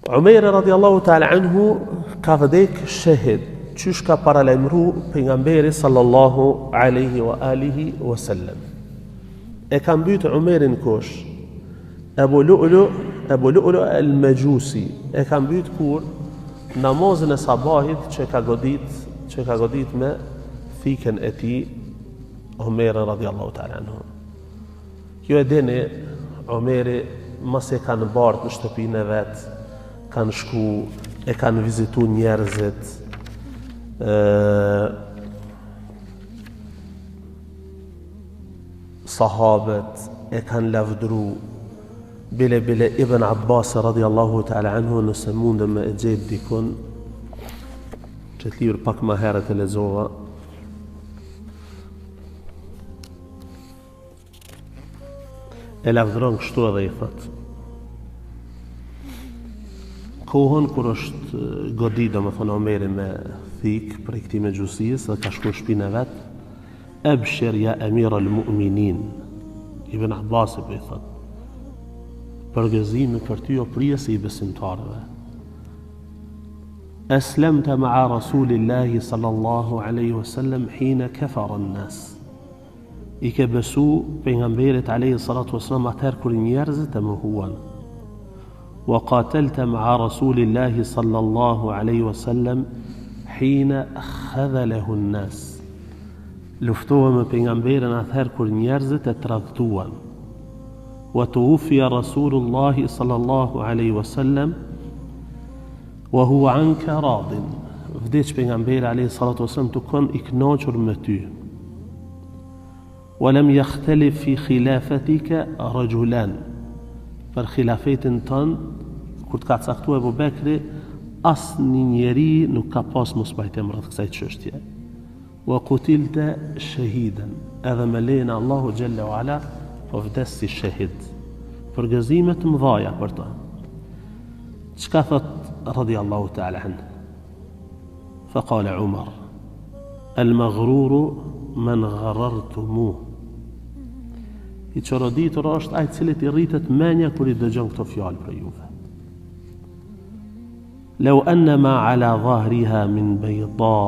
Umeri radiallahu ta'ala anhu ka vdek shahid, qysh ka paralajmëru pejgamberi sallallahu alaihi wa alihi wa sallam. E ka mbyt Umerin kush? Ebu Lu'lu al-Majusi. E ka mbyt kur namazën e sabahit që ka godit me thikën e tij Umerin radiallahu ta'ala anhu. Kjo e dini, Umeri mos e kanë bardh në shtëpinë e vet, kanë shku, e kanë vizitu njerëzit, sahabët e kanë lavdru. Bile Ibn Abbas radiallahu ta'ala anhu, nëse mundëm me e gjetë dikun, që të libër pak ma herët e lezova, e lavdron kështu edhe i thot: kohën kur është godit, do më thonë Omeri me thik për i këti me gjusijës, dhe ka shku në shpinë e vetë, ebshir ja emir al-mu'minin. Ibn Abbas për i thot: përgëzimi për ty o prijesi i besimtarëve. Aslamta ma'a Rasulillahi sallallahu alaihi wasallam hina kafara an-nas. I ke besu pejgamberit alaihi salatu wasallam atëherë kur njerëzit e mohuan. Wa qatalta ma'a Rasulillahi sallallahu alaihi wasallam hina khadhalahu an-nas. Luftova me pejgamberin atëherë kur njerëzit e tradhtuan. Wa tuwfiya Rasulullahi sallallahu alaihi wasallam wa huwa anka radin. Vdiq pejgamberi alayhi salatu wasallam të kon i kënaqur me ty. Wa lam yakhtalif fi khilafatika rajulan. Për khilafetin tën, kur të ka caktuar Abu Bekri, asnjë njeri nuk ka pas mosbajtim rreth kësaj çështje. Wa qutilta shahidan. Edhe me lejen e Allahu xhalla wa ala, po vdes si shahid. Përgëzime të mëdha për ta. Çka thot radiallahu ta'ala anhu? Faqala Umar: al-maghruru man gharartumuh. I çoroditur është ai i cili i rritet menja kur i dëgjon këto fjalë për juve. Law anna ma ala dhahriha min bayda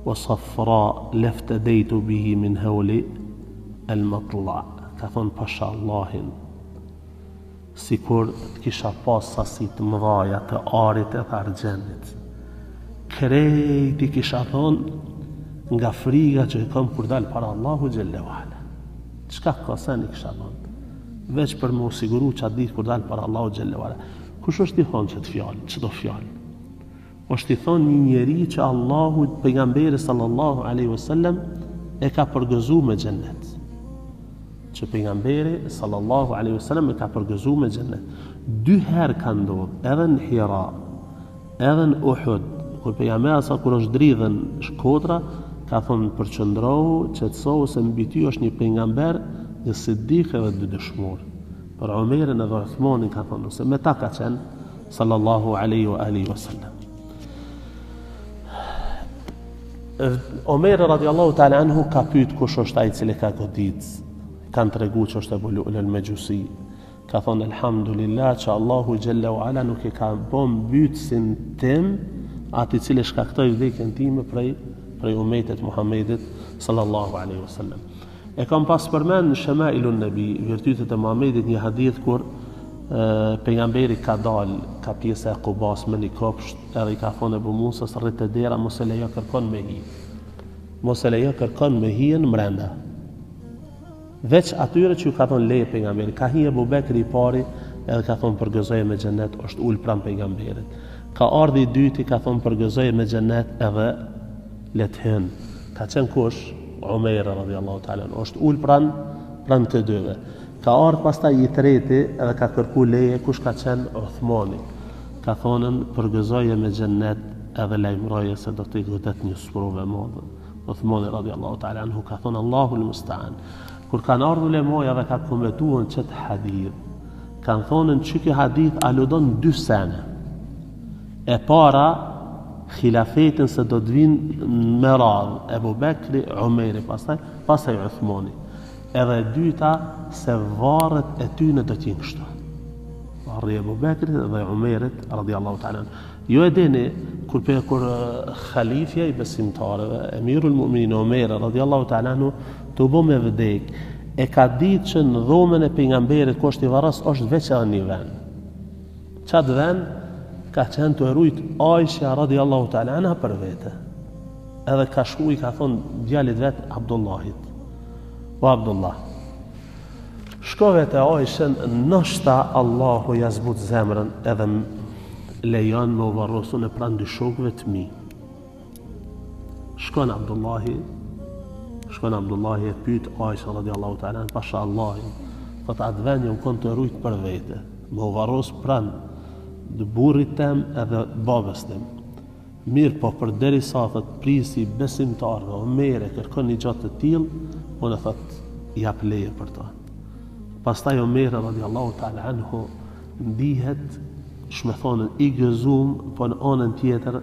wa safra laftadaytu bihi min hawli al-matla. Ka thonë pasha Allahin, si kur të kisha pas sasi të mëdhaja të arit e të argjendit, krejt i kisha thonë nga friga që i kom kur dalë para Allahu xhalla wa ala. Çka ka sen i kisha thonë, veç për më siguru që atë ditë kur dalë para Allahu xhalla wa ala. Kush është i thonë çdo fjalë? Është i thonë një njeri që Allahu pejgamberi sallallahu alaihi wasallam e ka përgëzuar me xhennet. Që pejgamberi sallallahu alaihi wasallam e ka përgëzuar me xhennet. 2 herë ka ndodhur, edhe në Hira, edhe në Uhud, kur pejgamberi sa kur është dridhen shkodra, ka thonë përqendrohu, qetësohu se mbi ty është një pejgamber, një siddiq edhe 2 dëshmor. Për Umerin edhe Uthmanin ka thonë, se me ta ka qenë sallallahu alaihi wa alihi wasallam. Omeri radiallahu ta'ala anhu ka pyet kush është ai i cili ka godit. Kanë tregu që është Ebu Lu'lu al-Majusi. Ka thonë elhamdulillah që Allahu xhalla wa ala nuk e ka bën mbytsin tim atë i cili shkaktoi vdekjen time prej umetit Muhammedit sallallahu alaihi wasallam. E kam pas përmend në Shamailun Nabi, virtytet e Muhammedit, një hadith kur pejgamberi ka dal ka pjesa e Qubas me një kopsht, edhe i ka thonë Ebu Musa rrit te dera, mos e lejo kërkon me hi. Mos e lejo kërkon me hijen mbrenda. Veç atyre që ju ka thonë leje pejgamberi, ka hi Abu Bekri i pari, edhe ka thonë përgëzoje me xhennet, është ul pran pejgamberit. Ka ardhi i dyti, ka thonë përgëzoje me xhennet edhe let hyn. Ka qenë kush? Umeri radiallahu ta'ala, është ul pran të dyve. Ka ardhë pastaj i treti edhe ka kërku leje, kush ka qenë? Uthmani. Ka thonën përgëzoje me xhennet edhe lajmëroje se do t'i godet një sprove madhe. Uthmani radiallahu ta'ala anhu ka thonë Allahu l-Musta'an. Kur kanë ardhur lemoja dhe ka komentuar çet hadith, kanë thonën që ky hadith aludon 2 sene. E para khilafetin se do të vinë me radhë Ebu Bekri, Umeri, pastaj Uthmani. Edhe e dyta se varret e tyre do të jenë kështu. Varri Ebu Bekrit dhe Umerit radiallahu ta'ala. Jo e dini kur khalifja i besimtarëve, Emirul Mu'minin Umer radiallahu ta'ala të bo me vdek, e ka ditë që në dhomën e pejgamberit Koshti Varras është veç edhe një vend. Qatë vend ka qenë të erujt Aisha radiallahu ta'ala anha për vete. Edhe ka shku i ka thonë djalit vetë Abdullahit. O Abdullah, shkove të Aishën, nështa Allahu jazbut zemrën edhe lejon me u varrosu në pranë dy shokëve të mi. Shkon Abdullahi e pyet Aisha radiallahu ta'ala pasha Allahin, thot atë vend jam kon të rujt për vete, me u varros pranë dë burrit tem edhe babës tem. Mirë po përderisa thot prisi besimtarëve Omeri kërkon një gjatë të tillë, unë thot jap leje për ta. Pastaj Omeri radiallahu ta'ala anhu ndihet shmethonën i gëzum, po në anën tjetër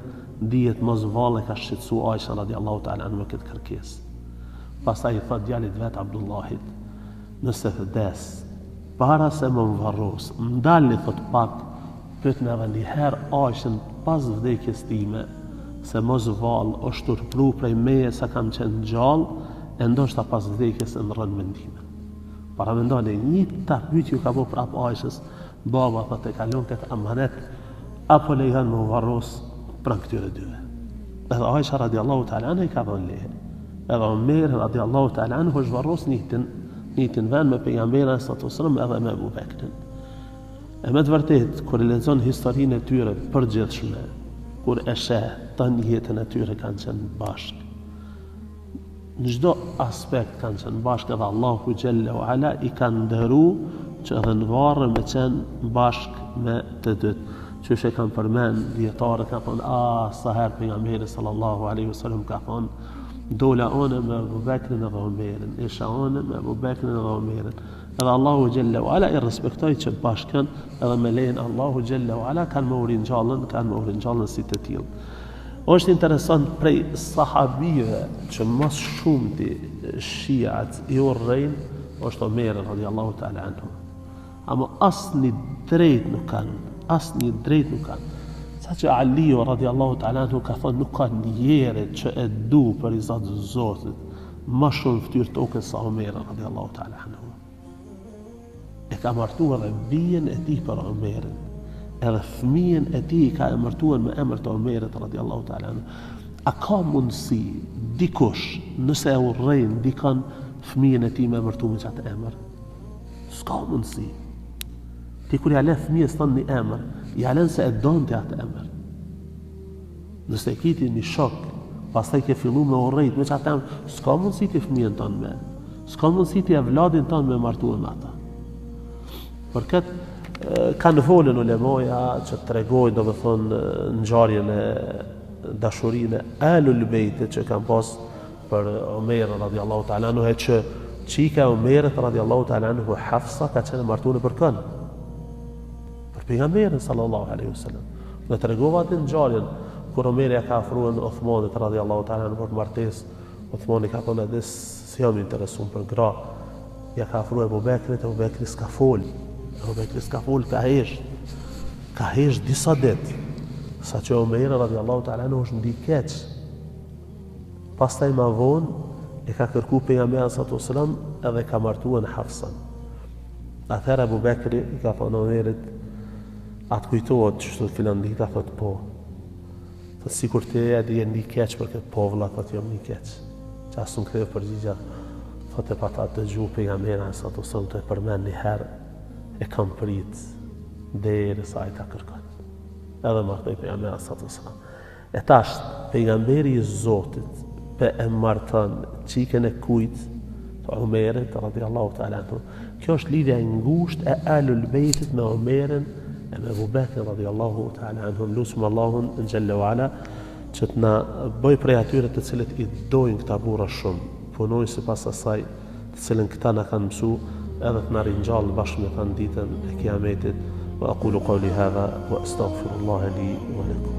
ndihet mos valle ka shqetësu Aisha radiallahu ta'ala anhu me këtë kërkesë. Pastaj i thot djalit vet Abdullahit, nëse të des, para se më varros, ndalni thot pak, pyet në edhe një herë Aishën pas vdekjes time, se mos vallë është turpru prej meje sa kam qenë gjallë, e ndoshta pas vdekjes e në rënë mendime. Para mendoni, një ta pyetje ka bo prap Aishës, baba thot e kalon këtë amanet, apo lejon më varros pranë këtyre dyve. Edhe Aisha radiallahu ta'ala anha i ka dhënë leje. Edhe Omer radiallahu ta'ala anhu është varros njëtin vend me pejgamberin sallallahu alaihi wasallam edhe me Abu Bekrin. E me të vërtet, kur e lexon historinë e tyre përgjithshme, kur e sheh tani jetën e tyre kanë qenë bashkë. Në çdo aspekt kanë qenë bashkë edhe Allahu xhalla wa ala i ka ndëru që edhe në varre me qenë bashkë me të dytë. Qysh e kanë përmend dietarët ka thonë, sa herë pejgamberi sallallahu alaihi wasallam ka thonë, dola one me Abu Bekrin edhe Omerin, isha one me Abu Bekrin edhe Omerin. Edhe Allahu xhalla wa ala i respektoi që bashkën edhe me lejen Allahu xhalla wa ala kanë më uringjallën si të tillë. Është interesant prej sahabive që mas shumti shiat i urrejnë është Omeri radiallahu ta'ala anhu. Ama asnjë drejt nuk kanë. Sa që Aliu radiallahu ta'ala anhu ka thonë nuk ka njeri që e du për i zatë Zotit ma shumë ftyrë tokës sa Omeri radiallahu ta'ala anhu. E ka martuar dhe bijen e ti për Omerin, edhe fëmijën e ti ka emërtuar me emër të Omerit radiallahu ta'ala anhu. A ka mundësi dikush nëse e urrejnë dikan fëmijën e ti me emërtu me qatë emër? S'ka mundësi. Ti kur ja le fëmijës tonë një emër, ja len se e donë të atë emër. Nëse kiti një shok, pastaj ke fillu me urrejt me qatë emër, s'ka mundësi ti fëmijën tonë me, s'ka mundësi ti evladin tonë me martuar me ata. Për këtë kanë folën ulemoja që të regojnë do me thonë ngjarjen e dashurinë e Alul Bejtit që kanë pas për Omer radiallahu ta'ala anhu, që qika e Omerit radiallahu ta'ala anhu Hafsa ka qenë martuar për kënë, për pejgamberin sallallahu alaihi wasallam. Dhe të regova atë ngjarjen kur Omeri ka afruar Uthmanit radiallahu ta'ala anhu për martesë. Uthmani ka thonë edhe si jam interesuar për gra. Ja ka afruar Abu Bekrit, Abu Bekri s'ka fol. Ka hesh disa ditë, sa që Omeri radiallahu ta'ala anhu është ndikeq. Pastaj ma vonë e ka kërku pejgamberin sallallahu alaihi wasallam edhe ka martuar Hafsan. Atëherë Abu Bekri i ka thonë Omerit, atë kujtohet që të filan dita, thot po. Thot sikur ti e di ndi keq për këtë povlla, thot jam një keq. Që asë në ktheu përgjigja, thot e pa ta dëgju pejgamberin sallallahu alaihi wasallam të përmend një herë, e kam prit derisa ai ta kërkon. Edhe martoi pejgamberin sallallahu alaihi wasallam. E tash pejgamberi i Zotit pe e marton çikën e kujt të Omerit radiallahu ta'ala anhu. Kjo është lidhja e ngushtë e Alul Bejtit me Omerin e me Abu Bekrin radiallahu ta'ala anhu. Lusim Allahun xhalla wa ala që të na bëj prej atyre të cilët i dojnë këta burra shumë, punojnë sipas asaj të cilën këta na kanë mësu, edhe të na ringjallë bashkë me ta në ditën e Kiametit. Wa aqulu qawli hadha wa astaghfirullaha li wa lakum.